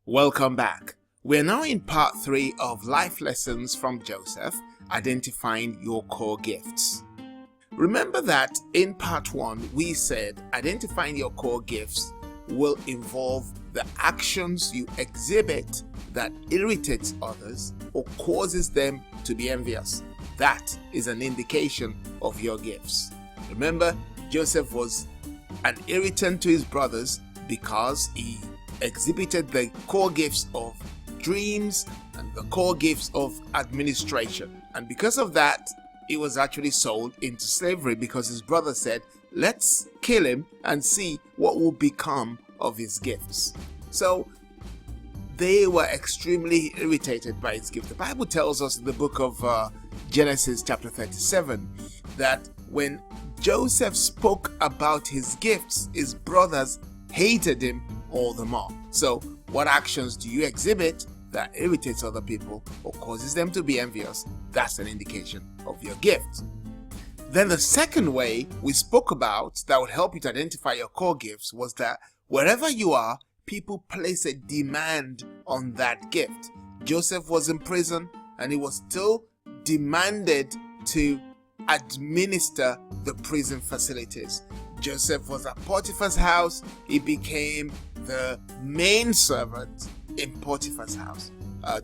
Welcome back. We're now in part 3 of Life Lessons from Joseph, Identifying Your Core Gifts. Remember that in part 1 we said identifying your core gifts will involve the actions you exhibit that irritates others or causes them to be envious. That is an indication of your gifts. Remember, Joseph was an irritant to his brothers because he exhibited the core gifts of dreams and the core gifts of administration. And because of that, he was actually sold into slavery because his brother said, let's kill him and see what will become of his gifts. So they were extremely irritated by his gift. The Bible tells us in the book of Genesis chapter 37 that when Joseph spoke about his gifts, his brothers hated him all the more. So what actions do you exhibit that irritates other people or causes them to be envious? That's an indication of your gift. Then the second way we spoke about that would help you to identify your core gifts was that wherever you are, people place a demand on that gift. Joseph was in prison and he was still demanded to administer the prison facilities. Joseph was at Potiphar's house. He became the main servant in Potiphar's house.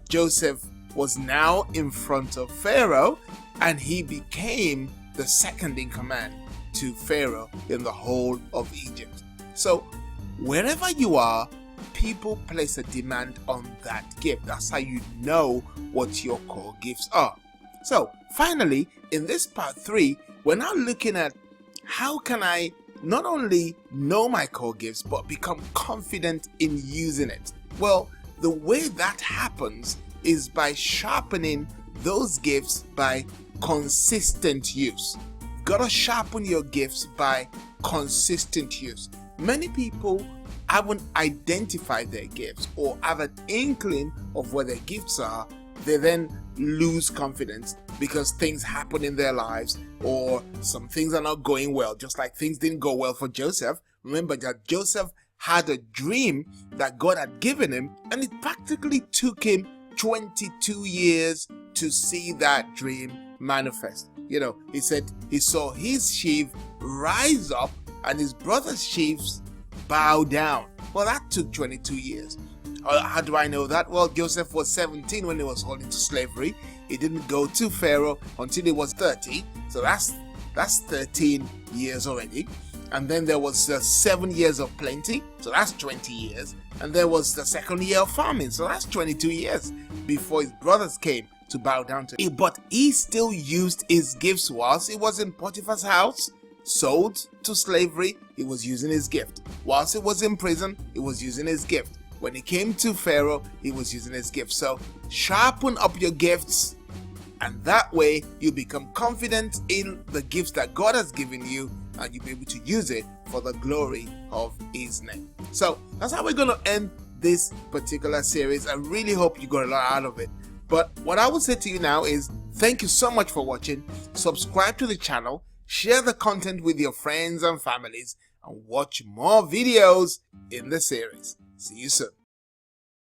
Joseph was now in front of Pharaoh and he became the second in command to Pharaoh in the whole of Egypt. So wherever you are, people place a demand on that gift. That's how you know what your core gifts are. So finally, in this part 3, we're now looking at how can I not only know my core gifts, but become confident in using it. Well, the way that happens is by sharpening those gifts by consistent use. You've got to sharpen your gifts by consistent use. Many people haven't identified their gifts or have an inkling of where their gifts are. They then lose confidence because things happen in their lives or some things are not going well, just like things didn't go well for Joseph. Remember that Joseph had a dream that God had given him, and it practically took him 22 years to see that dream manifest. He said he saw his sheaf rise up and his brother's sheaves bow down. Well, that took 22 years. How do I know that? Well, Joseph was 17 when he was sold into slavery. He didn't go to Pharaoh until he was 30. So that's 13 years already. And then there was 7 years of plenty. So that's 20 years. And there was the second year of famine. So that's 22 years before his brothers came to bow down to him. But he still used his gifts whilst he was in Potiphar's house, sold to slavery. He was using his gift. Whilst he was in prison, he was using his gift. When he came to Pharaoh, he was using his gift. So sharpen up your gifts, and that way you become confident in the gifts that God has given you, and you'll be able to use it for the glory of his name. So that's how we're going to end this particular series. I really hope you got a lot out of it. But what I will say to you now is thank you so much for watching. Subscribe to the channel, share the content with your friends and families, and watch more videos in the series. See you soon.